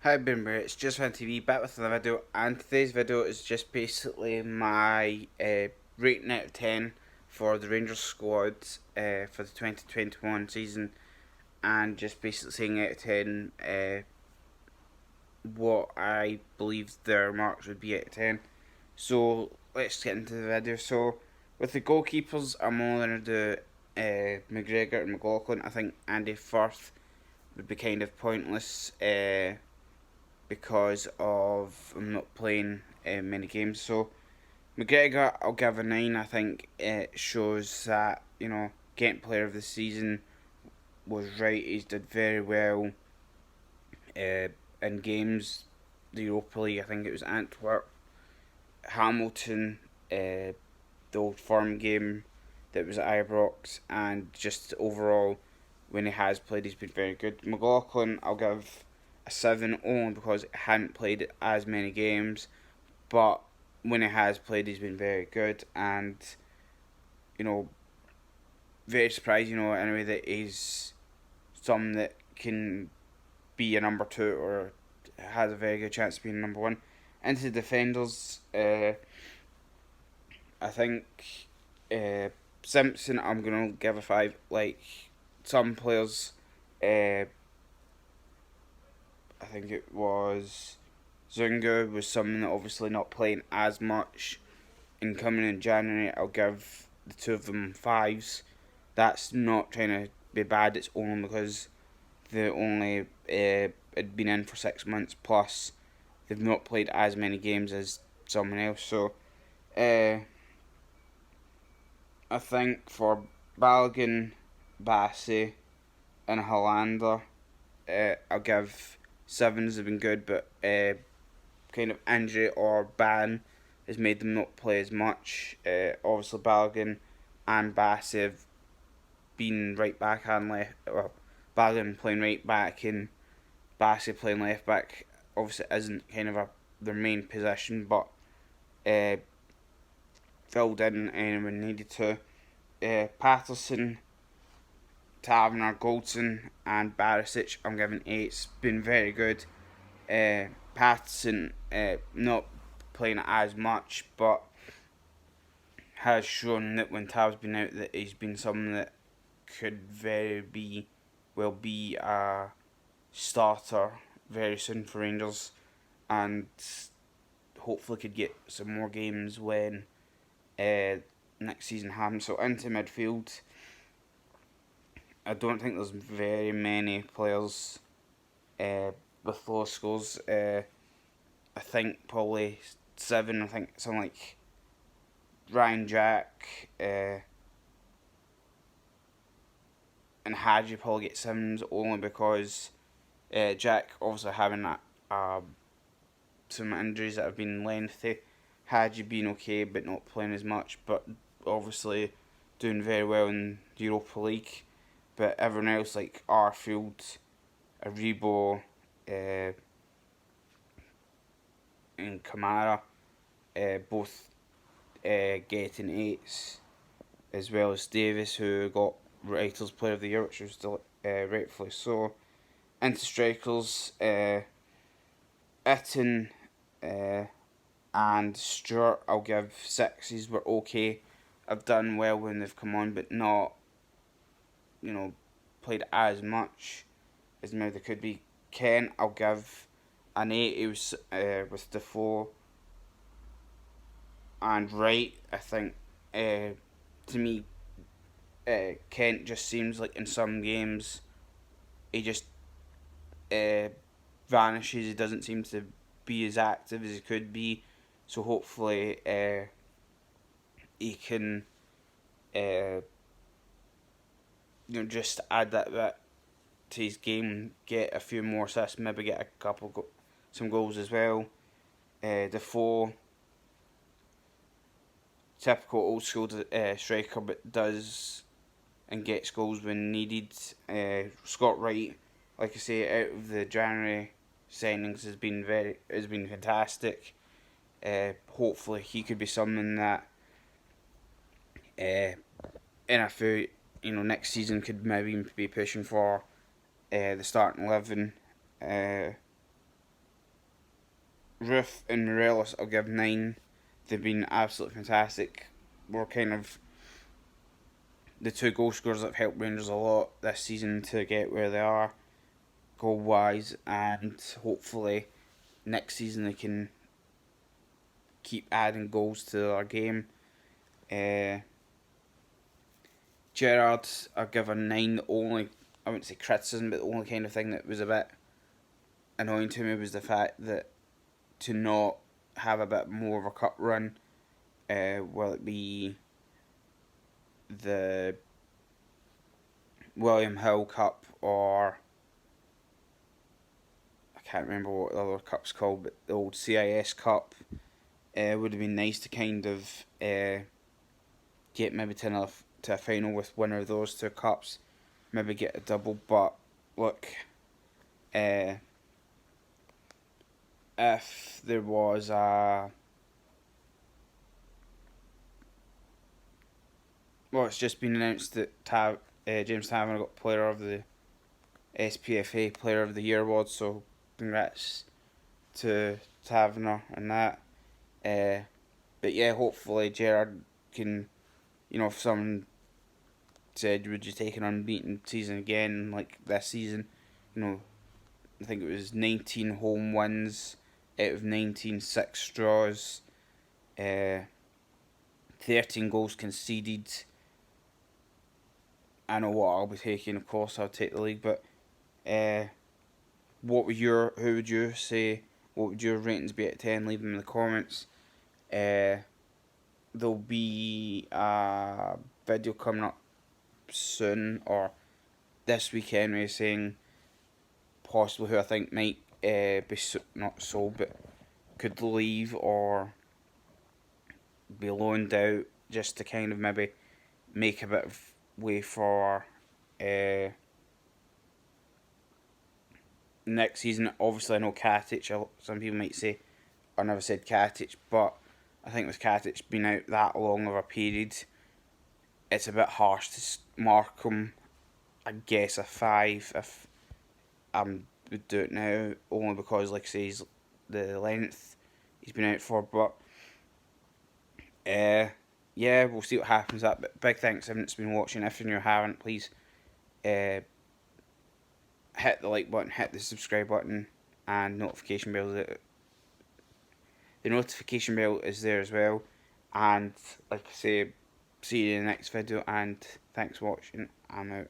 Hi Bimber, it's just on TV back with another video, and today's video is just basically my rating out of 10 for the Rangers squad for the 2021 season, and just basically saying out of 10 what I believe their marks would be out of 10. So let's get into the video. So with the goalkeepers, I'm only going to do McGregor and McLaughlin. I think Andy Firth would be kind of pointless. Because of I'm not playing many games. So McGregor, I'll give a 9. I think it shows that getting player of the season was right. He's did very well in games. The Europa League, I think it was Antwerp, Hamilton, the Old Firm game that was at Ibrox, and just overall when he has played, he's been very good. McLaughlin, I'll give a 7 only because he hadn't played as many games, but when he has played, he's been very good, and very surprised, anyway, that he's someone that can be a number 2 or has a very good chance of being number 1. Into the defenders, I think Simpson, I'm gonna give a 5. Like some players, I think it was Zunga was someone that obviously not playing as much. And coming in January, I'll give the two of them 5s. That's not trying to be bad. It's only because they only had been in for 6 months, plus they've not played as many games as someone else. So I think for Balogun, Bassey, and Hollander, I'll give 7s. Have been good, but kind of injury or ban has made them not play as much. Obviously, Balogun and Bassey have been right back and left. Well, Balogun playing right back and Bassey playing left back. Obviously, isn't kind of their main position, but filled in when needed to. Patterson, Taverner, Goldson, and Barisic, I'm giving 8s. Been very good. Patterson not playing as much, but has shown that when Tav's been out that he's been someone that could very well be a starter very soon for Rangers, and hopefully could get some more games when next season happens. So into midfield, I don't think there's very many players with low scores. I think probably 7. I think something like Ryan Jack and Hadji probably get 7s only because Jack obviously having some injuries that have been lengthy. Hadji being okay but not playing as much, but obviously doing very well in the Europa League. But everyone else like Arfield, Aribo, and Kamara, both getting 8s, as well as Davis, who got Writers Player of the Year, which was still rightfully so. Into strikers, Itten and Stewart, I'll give 6s. Were okay. I've done well when they've come on, but not, played as much as maybe they could be. Ken, I'll give an 8. It was with Defoe and Wright. I think to me, Kent just seems like in some games he just vanishes. He doesn't seem to be as active as he could be. So hopefully he can just add that bit to his game, get a few more assists, maybe get a couple some goals as well. Defoe, typical old school striker, but does and gets goals when needed. Scott Wright, like I say, out of the January signings has been fantastic. Hopefully he could be someone that in a few next season could maybe be pushing for the starting 11. Ruth and Morelos, I'll give 9. They've been absolutely fantastic. We're kind of the two goal scorers that have helped Rangers a lot this season to get where they are goal wise, and hopefully next season they can keep adding goals to their game. Gerrard, I give a 9. The only, I wouldn't say criticism, but the only kind of thing that was a bit annoying to me was the fact that to not have a bit more of a cup run, will it be the William Hill Cup, or I can't remember what the other cup's called, but the old CIS Cup. Would have been nice to kind of get maybe to a final with one of those two cups, maybe get a double. But look, if there was a, well, it's just been announced that James Taverner got Player of the SPFA Player of the Year award, so congrats to Taverner and that. But yeah, hopefully Gerrard can, if someone said, would you take an unbeaten season again like this season, I think it was 19 home wins out of 19, 6 draws, 13 goals conceded. I know what I'll be taking, of course I'll take the league, but who would you say, what would your ratings be out of 10? Leave them in the comments. There'll be a video coming up soon, or this weekend, where saying possibly who I think might be not sold, but could leave or be loaned out, just to kind of maybe make a bit of way for next season. Obviously, I know Katic, some people might say I never said Katic, but I think with Katic being out that long of a period, it's a bit harsh to mark him, I guess, a 5 if I would do it now, only because, like I say, the length he's been out for. But yeah, we'll see what happens. But big thanks if everyone's been watching. If you haven't, please hit the like button, hit the subscribe button, and notification bell. The notification bell is there as well. And like I say, see you in the next video, and thanks for watching. I'm out.